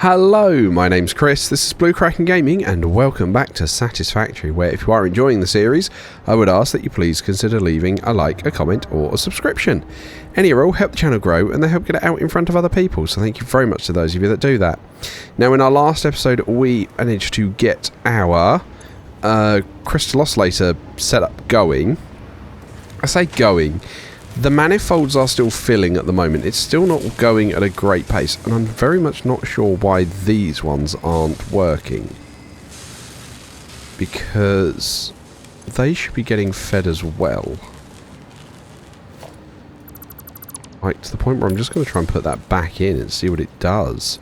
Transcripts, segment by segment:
Hello, my name's Chris, this is Blue Kraken Gaming, and welcome back to Satisfactory, where if you are enjoying the series, I would ask that you please consider leaving a like, a comment, or a subscription. Any or all help the channel grow, and they help get it out in front of other people, so thank you very much to those of you that do that. Now, in our last episode, we managed to get our crystal oscillator setup going. I say going. The manifolds are still filling at the moment. It's still not going at a great pace, and I'm very much not sure why these ones aren't working. Because they should be getting fed as well. Right, to the point where I'm just going to try and put that back in and see what it does.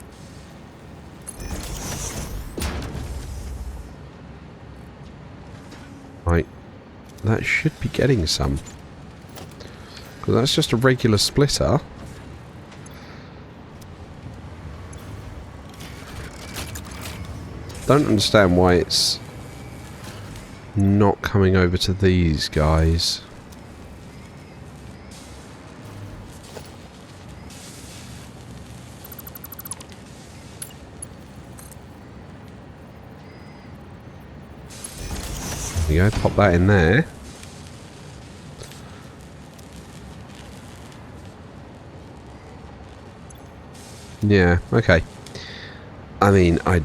Right, that should be getting some. Because that's just a regular splitter. Don't understand why it's not coming over to these guys. There you go, pop that in there. Yeah, okay. I mean, I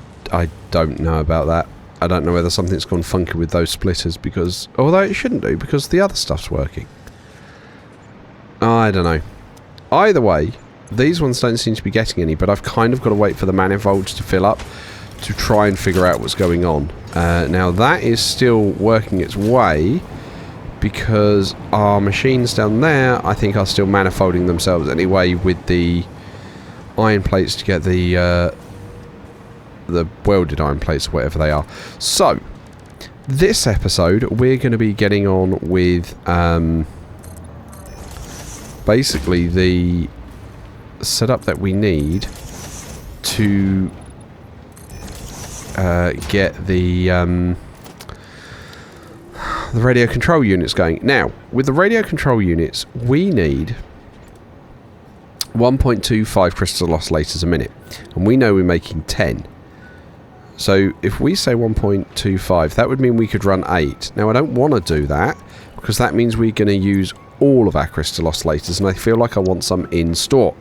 don't know about that. I don't know whether something's gone funky with those splitters because... Although it shouldn't do because the other stuff's working. I don't know. Either way, these ones don't seem to be getting any, but I've kind of got to wait for the manifolds to fill up to try and figure out what's going on. Now, that is still working its way because our machines down there, I think, are still manifolding themselves anyway with the iron plates to get the welded iron plates or whatever they are. So this episode we're going to be getting on with basically the setup that we need to get the radio control units going. Now, with the radio control units, we need 1.25 crystal oscillators a minute, and we know we're making 10. So if we say 1.25, that would mean we could run 8. Now I don't want to do that because that means we're going to use all of our crystal oscillators, and I feel like I want some in stock.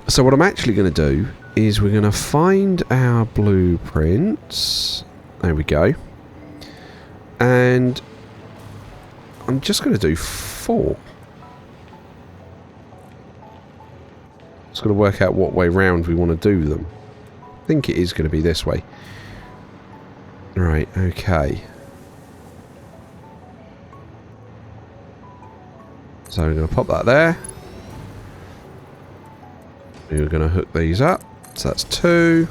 So what I'm actually going to do is we're going to find our blueprints. There we go. And I'm just going to do 4. Just got to work out what way round we want to do them. I think it is going to be this way. Right, okay. So we're going to pop that there. We're going to hook these up. So that's 2.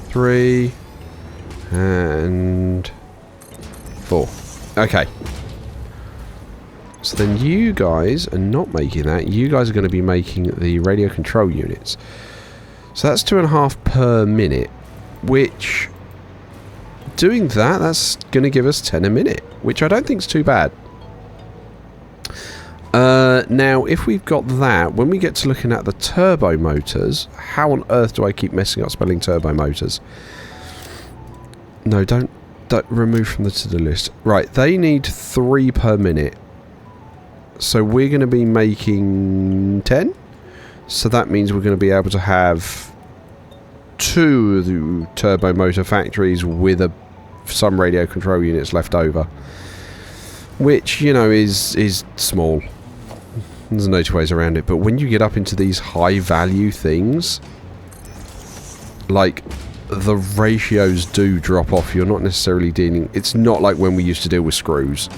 3. And 4. Okay. So then you guys are not making that. You guys are going to be making the radio control units. So that's 2.5 per minute, which, doing that, that's going to give us 10 a minute, which I don't think is too bad. Now, if we've got that, when we get to looking at the turbo motors, how on earth do I keep messing up spelling turbo motors? No, don't remove from the to-do list. Right, they need 3 per minute. So we're going to be making 10. So that means we're going to be able to have 2 of the turbo motor factories with some radio control units left over. Which, you know, is small. There's no 2 ways around it. But when you get up into these high value things, like, the ratios do drop off. You're not necessarily dealing... It's not like when we used to deal with screws.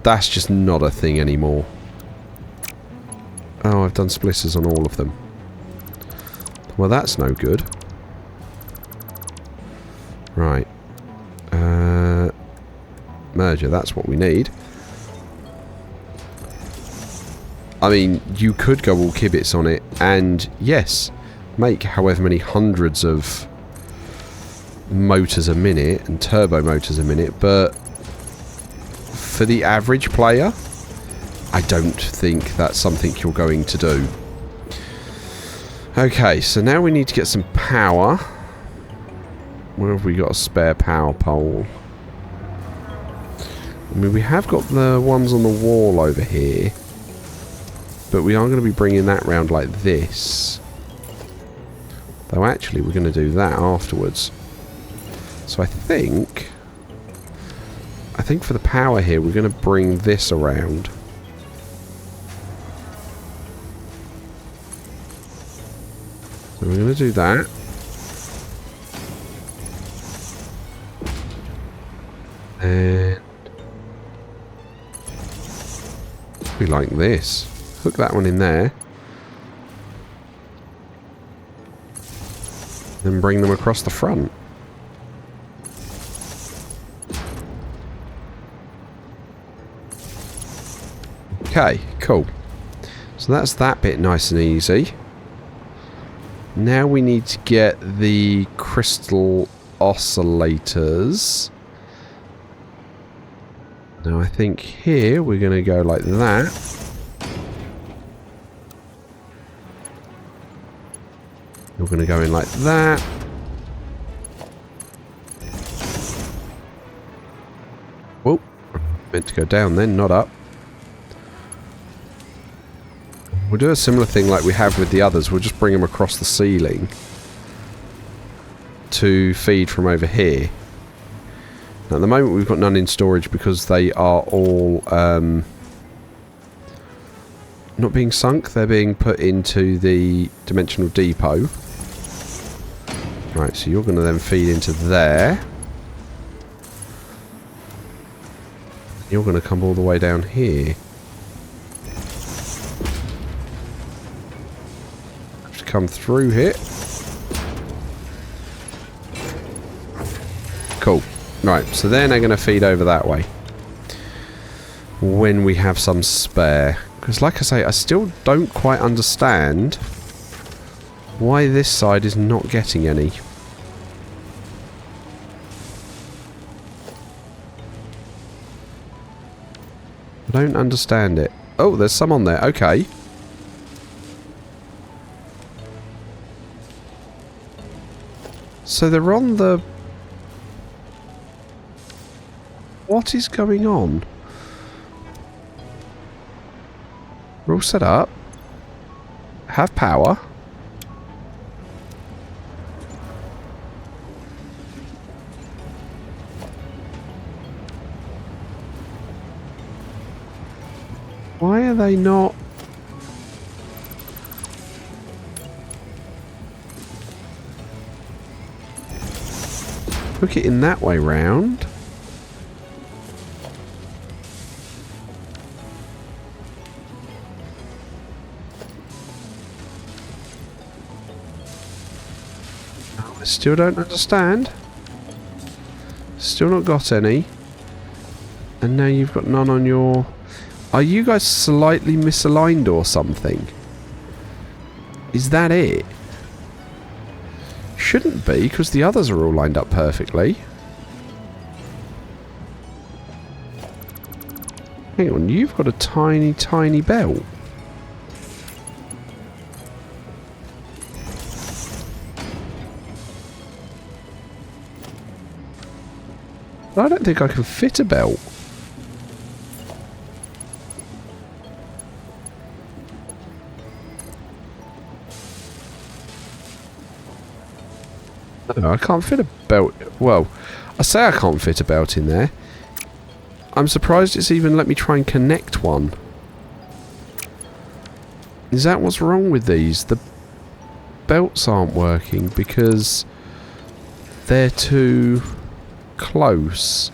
That's just not a thing anymore. Oh, I've done splitters on all of them. Well, that's no good. Right. Merger, that's what we need. I mean, you could go all kibits on it and, yes, make however many hundreds of motors a minute and turbo motors a minute, but for the average player, I don't think that's something you're going to do. Okay, so now we need to get some power. Where have we got a spare power pole? I mean, we have got the ones on the wall over here. But we are going to be bringing that round like this. Though actually, we're going to do that afterwards. So I think for the power here, we're going to bring this around. So we're going to do that. And we like this. Hook that one in there. Then bring them across the front. Okay, cool. So that's that bit nice and easy. Now we need to get the crystal oscillators. Now I think here we're going to go like that. You're going to go in like that. Whoa. Meant to go down then, not up. We'll do a similar thing like we have with the others. We'll just bring them across the ceiling to feed from over here. Now, at the moment we've got none in storage because they are all not being sunk. They're being put into the dimensional depot. Right, so you're going to then feed into there. You're going to come all the way down here. Have to come through here. Cool. Right, so then they're going to feed over that way. When we have some spare. Because like I say, I still don't quite understand why this side is not getting any. I don't understand it. Oh, there's some on there. Okay. So they're on the... What is going on? We're all set up. Have power. Why are they not... Hook it in that way round. I still don't understand. Still not got any. And now you've got none on your... Are you guys slightly misaligned or something? Is that it? Shouldn't be, because the others are all lined up perfectly. Hang on, you've got a tiny, tiny belt. I don't think I can fit a belt. No, I can't fit a belt. Well, I say I can't fit a belt in there. I'm surprised it's even let me try and connect one. Is that what's wrong with these? The belts aren't working because they're too close.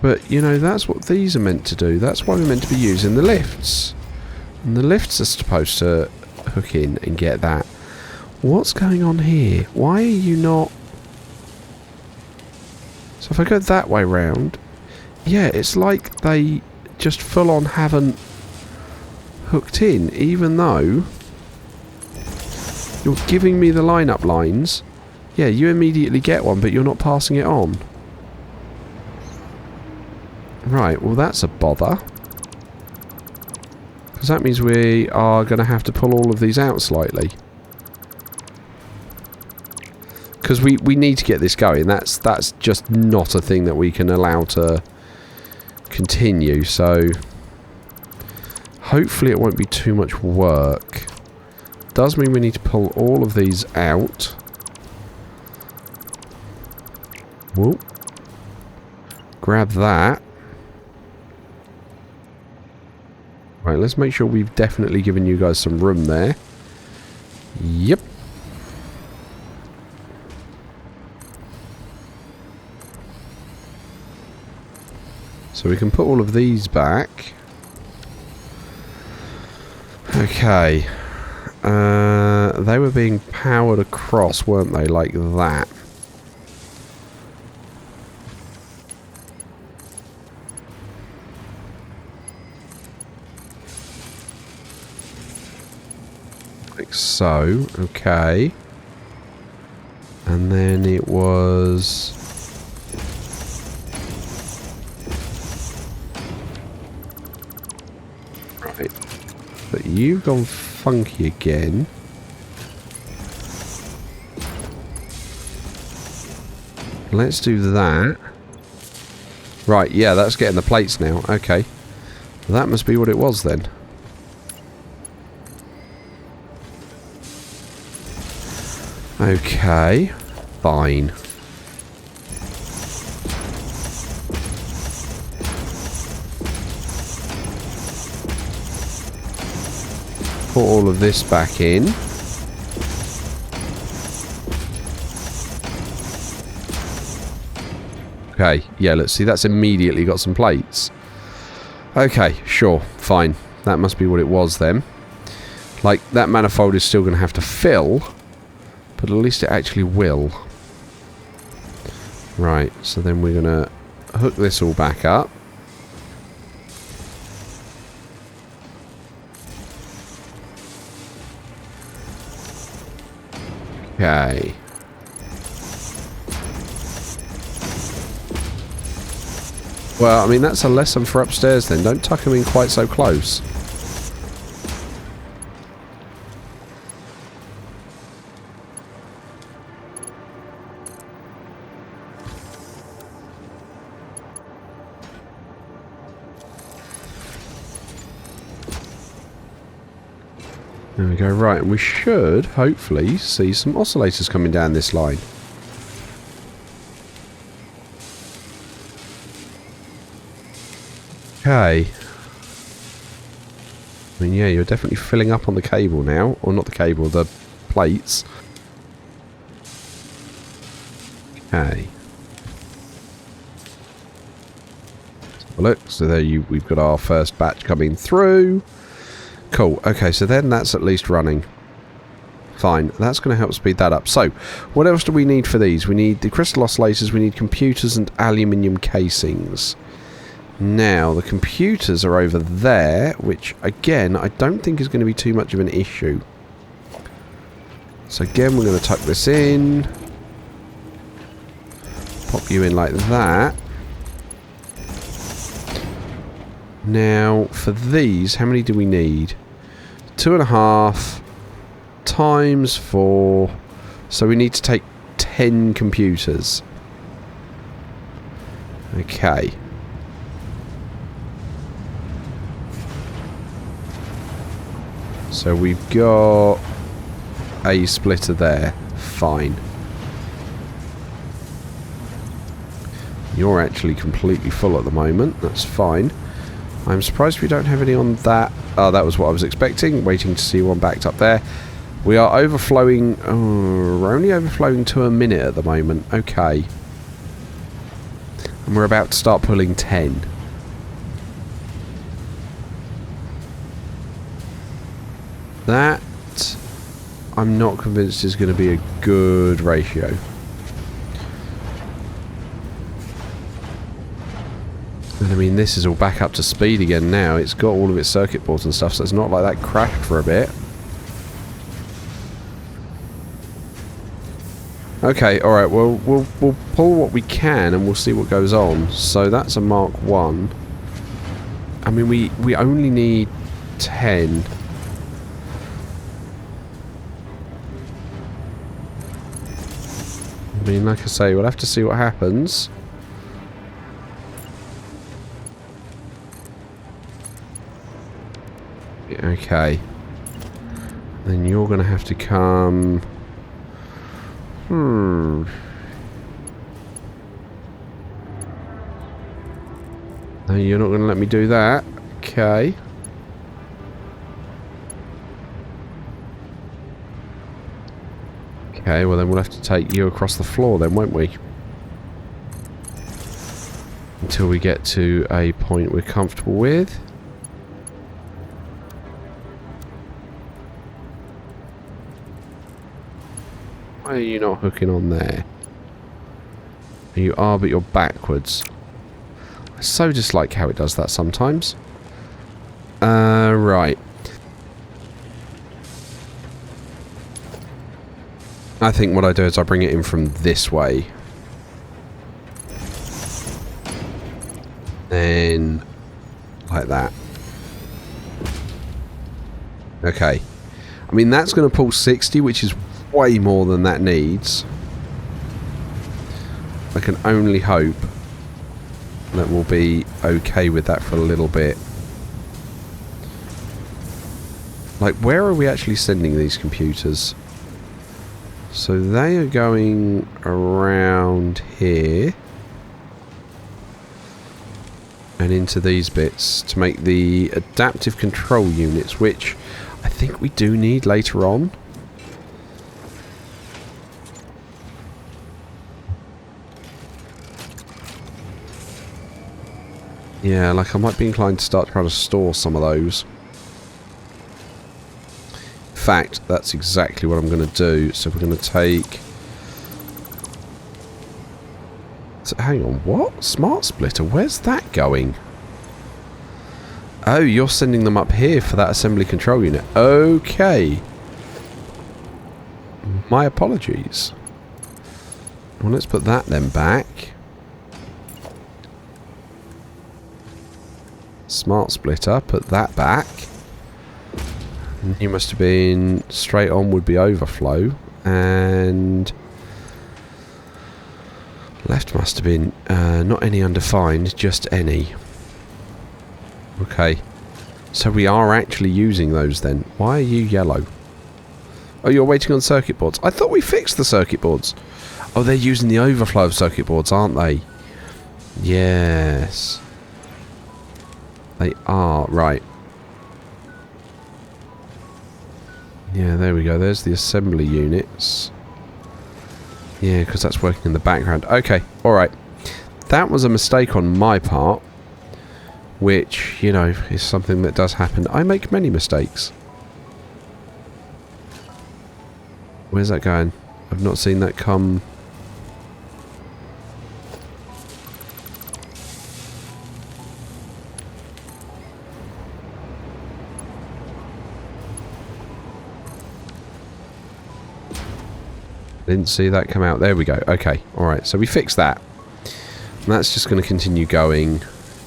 But, you know, that's what these are meant to do. That's why we're meant to be using the lifts. And the lifts are supposed to hook in and get that. What's going on here? Why are you not... So if I go that way round... Yeah, it's like they just full on haven't hooked in, even though you're giving me the line-up lines Yeah, you immediately get one, but you're not passing it on. Right, well that's a bother. Because that means we are going to have to pull all of these out slightly. Because we need to get this going. That's just not a thing that we can allow to continue. So hopefully it won't be too much work. Does mean we need to pull all of these out. Whoa. Grab that. Right, let's make sure we've definitely given you guys some room there. Yep. So we can put all of these back. Okay. They were being powered across, weren't they? Like that. Like so. Okay. And then it was... Right. But you've gone funky again. Let's do that. Right, yeah, that's getting the plates now. Okay. That must be what it was then. Okay. Fine. Put all of this back in. Okay, yeah, let's see, that's immediately got some plates. Okay, sure, fine. That must be what it was then. Like, that manifold is still going to have to fill, but at least it actually will. Right, so then we're going to hook this all back up. Okay. Well, I mean, that's a lesson for upstairs then. Don't tuck them in quite so close. There we go. Right, and we should, hopefully, see some oscillators coming down this line. Okay. I mean, yeah, you're definitely filling up on the cable now. Or not the cable, the plates. Okay. Let's have a look. So there we've got our first batch coming through. Cool. Okay, so then that's at least running. Fine. That's going to help speed that up. So, what else do we need for these? We need the crystal oscillators, we need computers and aluminium casings. Now, the computers are over there, which, again, I don't think is going to be too much of an issue. So, again, we're going to tuck this in. Pop you in like that. Now, for these, how many do we need? 2.5 times 4. So, we need to take 10 computers. Okay. So we've got a splitter there. Fine. You're actually completely full at the moment. That's fine. I'm surprised we don't have any on that. Oh, that was what I was expecting. Waiting to see one backed up there. We are overflowing. Oh, we're only overflowing to a minute at the moment. Okay. And we're about to start pulling 10. That, I'm not convinced is going to be a good ratio. And I mean, this is all back up to speed again now. It's got all of its circuit boards and stuff, so it's not like that crashed for a bit. Okay, alright, well, we'll pull what we can and we'll see what goes on. So that's a Mark 1. I mean, we only need 10. I mean, like I say, we'll have to see what happens. Okay. Then you're going to have to come... No, you're not going to let me do that. Okay. Okay, well then we'll have to take you across the floor then, won't we? Until we get to a point we're comfortable with. Why are you not hooking on there? You are, but you're backwards. I so dislike how it does that sometimes. Right. I think what I do is I bring it in from this way. Then, like that. Okay. I mean, that's going to pull 60, which is way more than that needs. I can only hope that we'll be okay with that for a little bit. Like, where are we actually sending these computers? So they are going around here and into these bits to make the adaptive control units, which I think we do need later on. Yeah, like I might be inclined to start trying to store some of those. In fact, that's exactly what I'm going to do. So we're going to take... So, hang on, what? Smart splitter? Where's that going? Oh, you're sending them up here for that assembly control unit. Okay. My apologies. Well, let's put that then back. Smart splitter, put that back. You must have been straight on would be overflow, and left must have been not any undefined, just any. Okay, so we are actually using those then. Why are you yellow? Oh, you're waiting on circuit boards. I thought we fixed the circuit boards. Oh, they're using the overflow of circuit boards, aren't they? Yes. They are, right. Yeah, there we go. There's the assembly units. Yeah, because that's working in the background. Okay, alright. That was a mistake on my part. Which, you know, is something that does happen. I make many mistakes. Where's that going? I've not seen that come... Didn't see that come out. There we go. Okay. Alright. So we fixed that. And that's just going to continue going.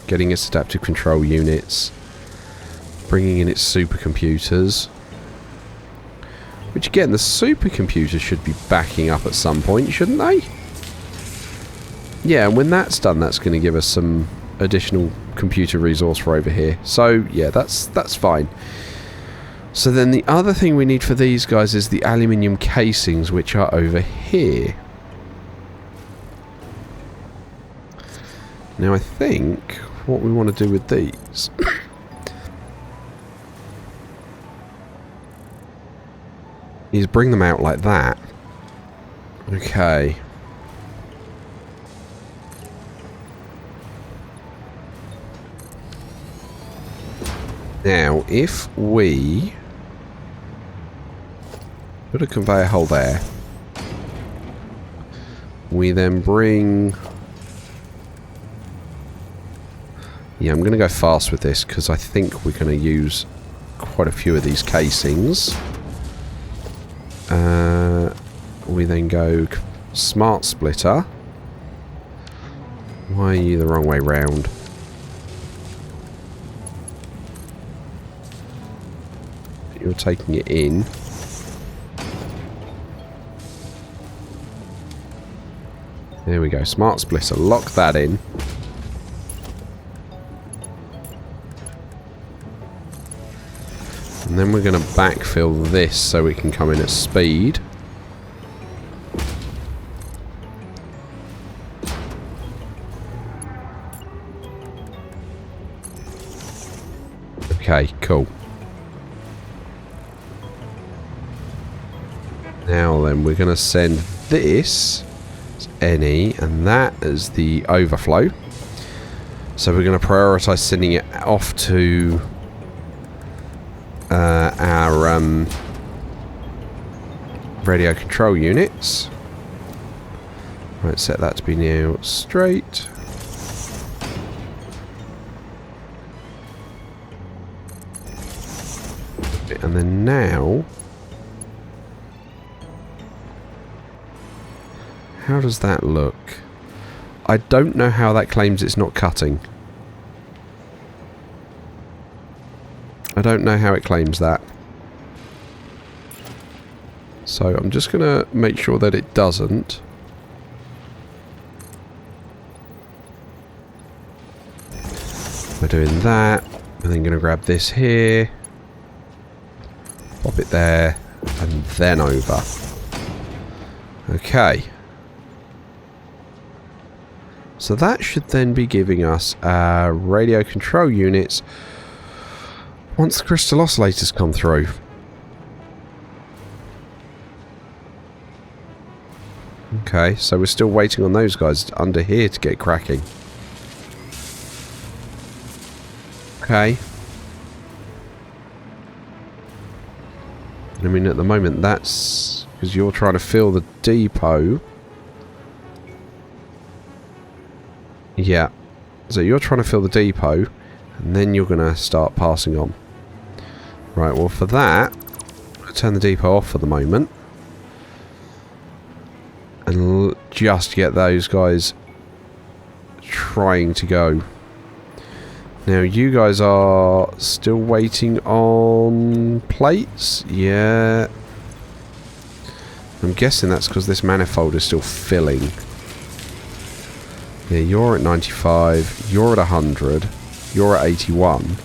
Getting its adaptive control units. Bringing in its supercomputers. Which again, the supercomputers should be backing up at some point, shouldn't they? Yeah, and when that's done, that's going to give us some additional computer resource for over here. So, yeah, that's fine. So then the other thing we need for these guys is the aluminium casings, which are over here. Now I think what we want to do with these is bring them out like that. Okay. Now, if we put a conveyor hole there, we then bring... Yeah, I'm going to go fast with this because I think we're going to use quite a few of these casings. We then go Smart splitter. Why are you the wrong way round? You're taking it in. There we go. Smart splitter. Lock that in. And then we're going to backfill this so we can come in at speed. Okay, cool. Now then, we're going to send this as NE and that as the overflow. So we're going to prioritise sending it off to our radio control units. Right, set that to be now straight. And then now, how does that look? I don't know how that claims it's not cutting. I don't know how it claims that. So I'm just going to make sure that it doesn't. We're doing that. And then going to grab this here. Pop it there. And then over. Okay. So that should then be giving us our radio control units once the crystal oscillators come through. Okay, so we're still waiting on those guys under here to get cracking. Okay. I mean, at the moment, that's because you're trying to fill the depot. Yeah. So you're trying to fill the depot, and then you're going to start passing on. Right, well, for that, I'll turn the depot off for the moment. And just get those guys trying to go. Now, you guys are still waiting on plates? Yeah. I'm guessing that's because this manifold is still filling. Yeah, you're at 95, you're at 100, you're at 81.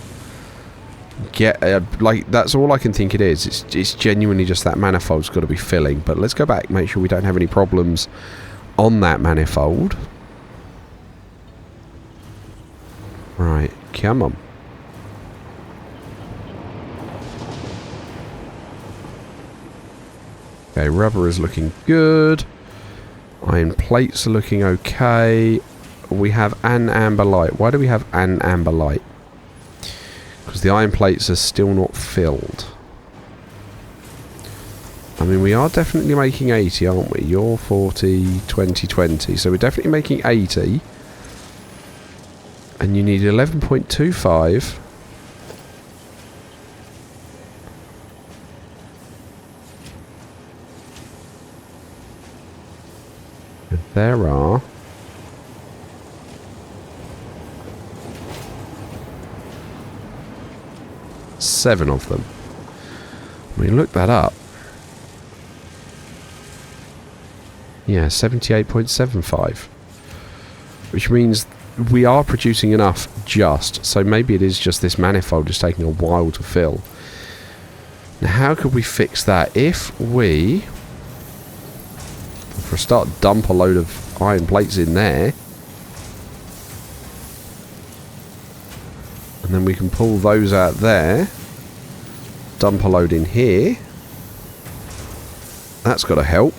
Like, that's all I can think it is. It's genuinely just that manifold's got to be filling. But let's go back, make sure we don't have any problems on that manifold. Right, come on. Okay, rubber is looking good. Iron plates are looking okay. We have an amber light. Why do we have an amber light? Because the iron plates are still not filled. I mean, we are definitely making 80, aren't we? You're 40, 20, 20. So we're definitely making 80. And you need 11.25. There are 7 of them. We look that up. Yeah, 78.75. Which means we are producing enough just. So maybe it is just this manifold is taking a while to fill. Now, how could we fix that? If we, for a start, dump a load of iron plates in there. And then we can pull those out there. Dump a load in here. That's got to help.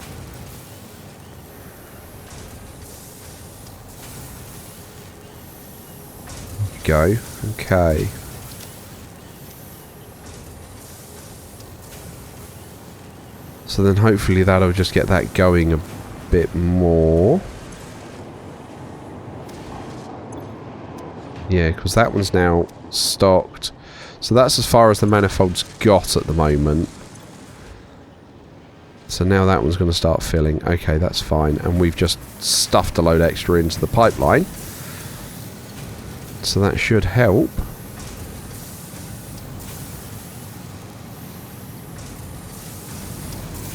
Go. Okay. So then hopefully that'll just get that going a bit more. Yeah, because that one's now stocked. So that's as far as the manifold's got at the moment. So now that one's going to start filling. Okay, that's fine. And we've just stuffed a load extra into the pipeline. So that should help.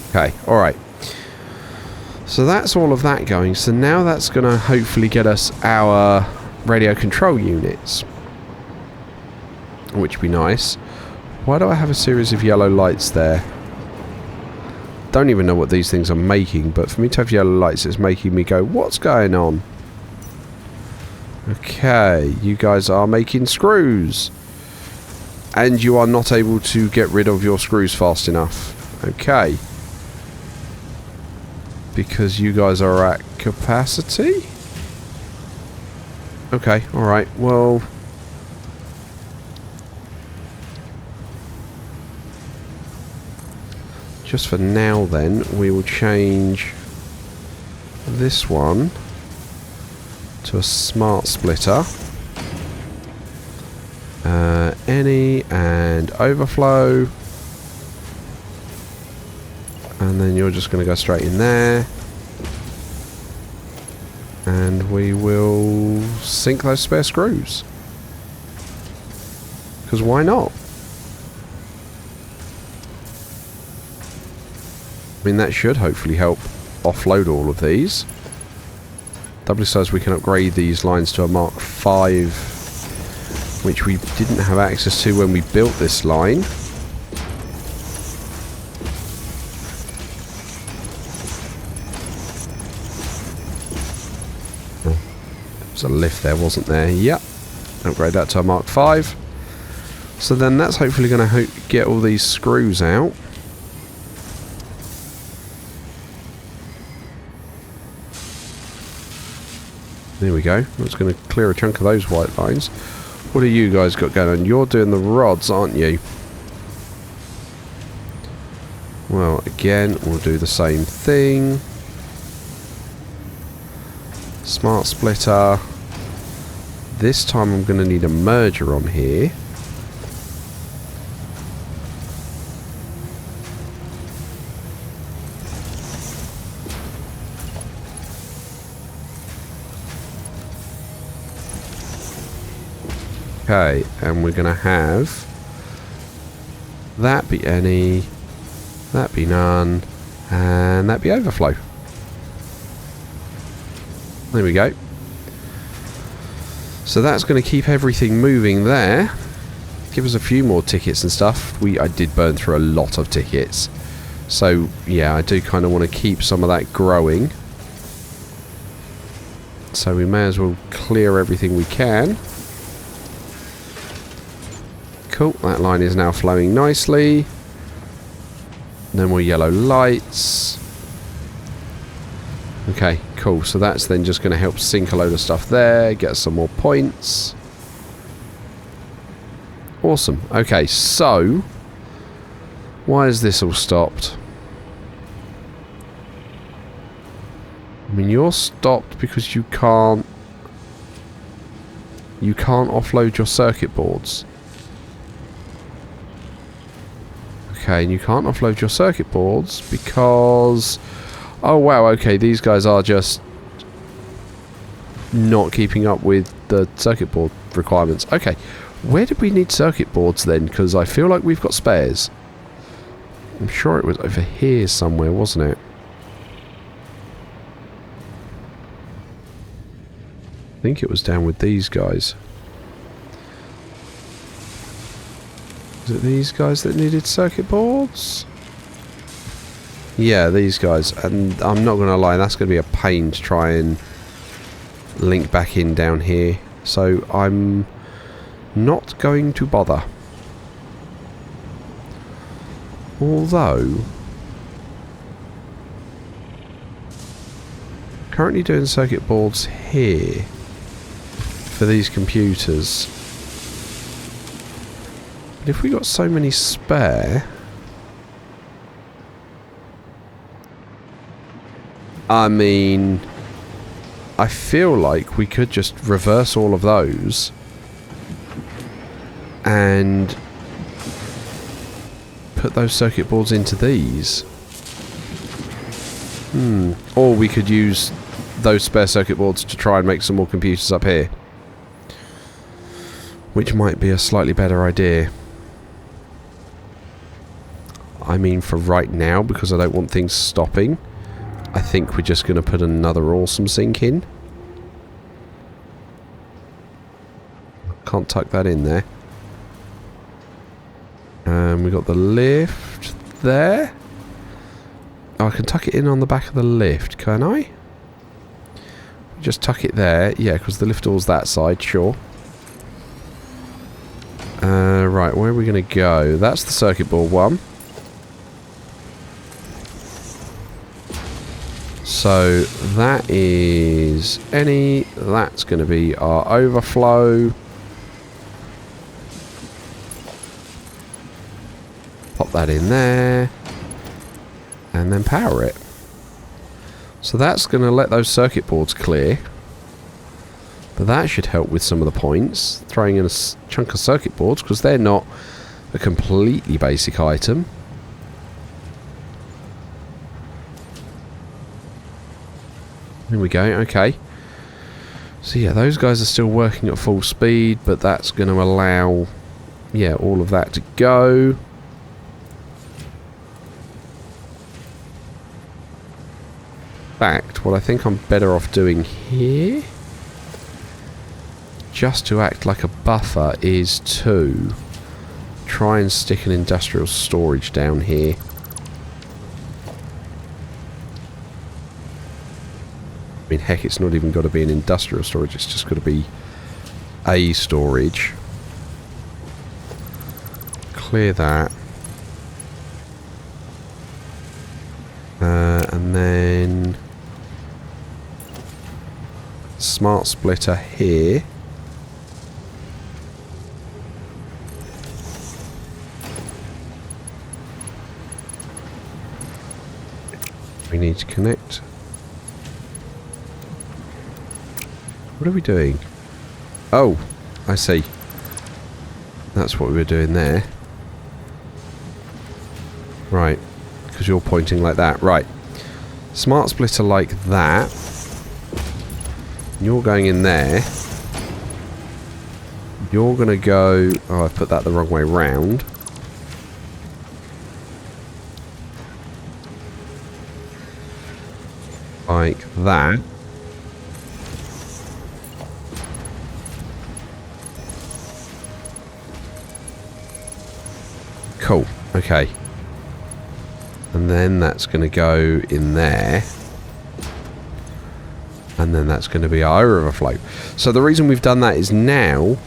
Okay, alright. So that's all of that going. So now that's going to hopefully get us our radio control units. Which would be nice. Why do I have a series of yellow lights there? Don't even know what these things are making, but for me to have yellow lights, it's making me go, what's going on? Okay, you guys are making screws. And you are not able to get rid of your screws fast enough. Okay. Because you guys are at capacity? Okay, alright, well... just for now then, we will change this one to a smart splitter. Any and overflow. And then you're just going to go straight in there. And we will sink those spare screws. Because why not? I mean, that should hopefully help offload all of these. Doubly so as we can upgrade these lines to a Mark 5, which we didn't have access to when we built this line. There was a lift there, wasn't there? Yep. Upgrade that to a Mark 5. So then that's hopefully going to get all these screws out. There we go. That's going to clear a chunk of those white lines. What have you guys got going on? You're doing the rods, aren't you? Well, again, we'll do the same thing. Smart splitter. This time I'm going to need a merger on here. Okay, and we're going to have that be any, that be none, and that be overflow. There we go. So that's going to keep everything moving there. Give us a few more tickets and stuff. I did burn through a lot of tickets. So, yeah, I do kind of want to keep some of that growing. So we may as well clear everything we can. Cool, that line is now flowing nicely. No more yellow lights. Okay, cool. So that's then just going to help sink a load of stuff there, get us some more points. Awesome. Okay, so why is this all stopped? I mean, you're stopped because you can't offload your circuit boards. Okay, and you can't offload your circuit boards because... oh wow, okay, these guys are just not keeping up with the circuit board requirements. Okay, where did we need circuit boards then? Because I feel like we've got spares. I'm sure it was over here somewhere, wasn't it? I think it was down with these guys. Was it these guys that needed circuit boards? Yeah, these guys. And I'm not going to lie, that's going to be a pain to try and link back in down here. So I'm not going to bother. Although, currently doing circuit boards here for these computers. But if we got so many spare... I mean, I feel like we could just reverse all of those and put those circuit boards into these. Or we could use those spare circuit boards to try and make some more computers up here. Which might be a slightly better idea. I mean, for right now, because I don't want things stopping, I think we're just going to put another awesome sink in. Can't tuck that in there. We got the lift there. Oh, I can tuck it in on the back of the lift, can I? Just tuck it there. Yeah, because the lift door's that side, sure. Right, where are we going to go? That's the circuit board one. So that is that's going to be our overflow. Pop that in there. And then power it. So that's going to let those circuit boards clear. But that should help with some of the points. Throwing in a chunk of circuit boards, because they're not a completely basic item. Here we go, okay. So yeah, those guys are still working at full speed, but that's going to allow, yeah, all of that to go. In fact, what I think I'm better off doing here, just to act like a buffer, is to try and stick an industrial storage down here. I mean, heck, it's not even got to be an industrial storage, it's just got to be a storage. Clear that. And then smart splitter here. We need to connect. What are we doing? Oh, I see. That's what we were doing there. Right. Because you're pointing like that. Right. Smart splitter like that. You're going in there. You're going to go... Oh, I've put that the wrong way round. Like that. Cool. Okay. And then that's going to go in there. And then that's going to be our overflow. So the reason we've done that is now,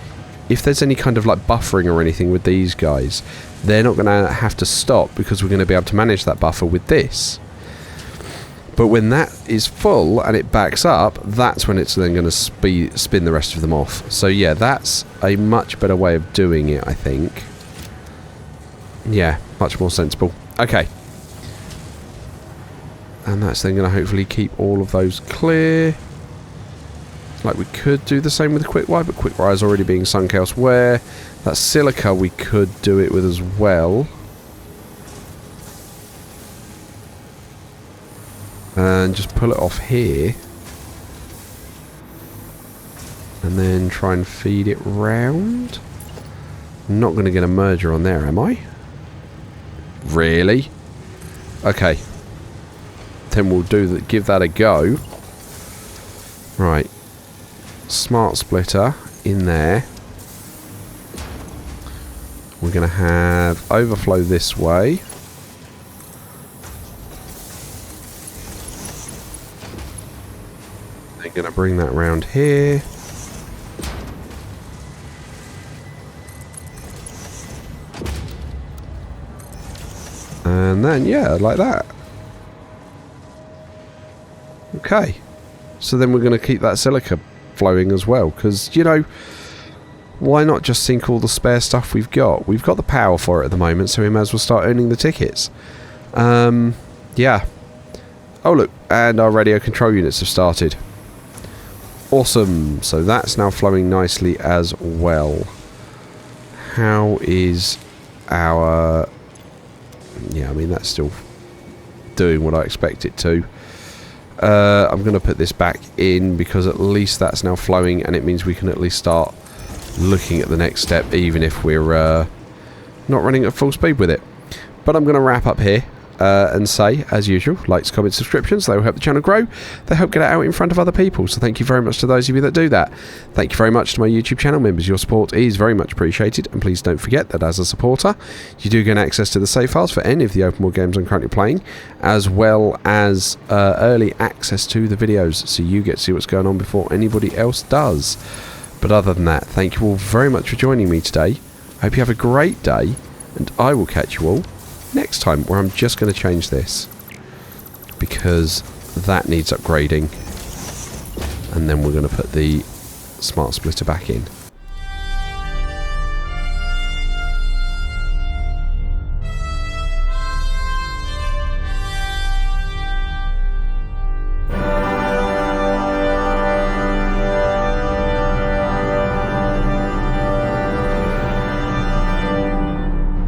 if there's any kind of like buffering or anything with these guys, they're not going to have to stop, because we're going to be able to manage that buffer with this. But when that is full and it backs up, that's when it's then going to spin the rest of them off. So yeah, that's a much better way of doing it, I think. Yeah, much more sensible. Okay. And that's then going to hopefully keep all of those clear. Like, we could do the same with the quick-wire, but quick-wire is already being sunk elsewhere. That silica we could do it with as well. And just pull it off here. And then try and feed it round. I'm not going to get a merger on there, am I? Really? Okay. Then we'll give that a go. Right. Smart splitter in there. We're going to have overflow this way. They're going to bring that round here. And then, yeah, like that. Okay. So then we're going to keep that silica flowing as well, because, you know, why not just sink all the spare stuff we've got? We've got the power for it at the moment, so we may as well start earning the tickets. Yeah. Oh, look, and our radio control units have started. Awesome. So that's now flowing nicely as well. How is our... Yeah, I mean, that's still doing what I expect it to. I'm going to put this back in because at least that's now flowing, and it means we can at least start looking at the next step, even if we're not running at full speed with it. But I'm going to wrap up here and say, as usual, likes, comments, subscriptions, they will help the channel grow. They help get it out in front of other people, so thank you very much to those of you that do that. Thank you very much to my YouTube channel members. Your support is very much appreciated, and please don't forget that as a supporter you do gain access to the save files for any of the open world games I'm currently playing, as well as early access to the videos, so you get to see what's going on before anybody else does. But other than that, thank you all very much for joining me today. I hope you have a great day, and I will catch you all next time, where I'm just going to change this because that needs upgrading, and then we're going to put the smart splitter back in.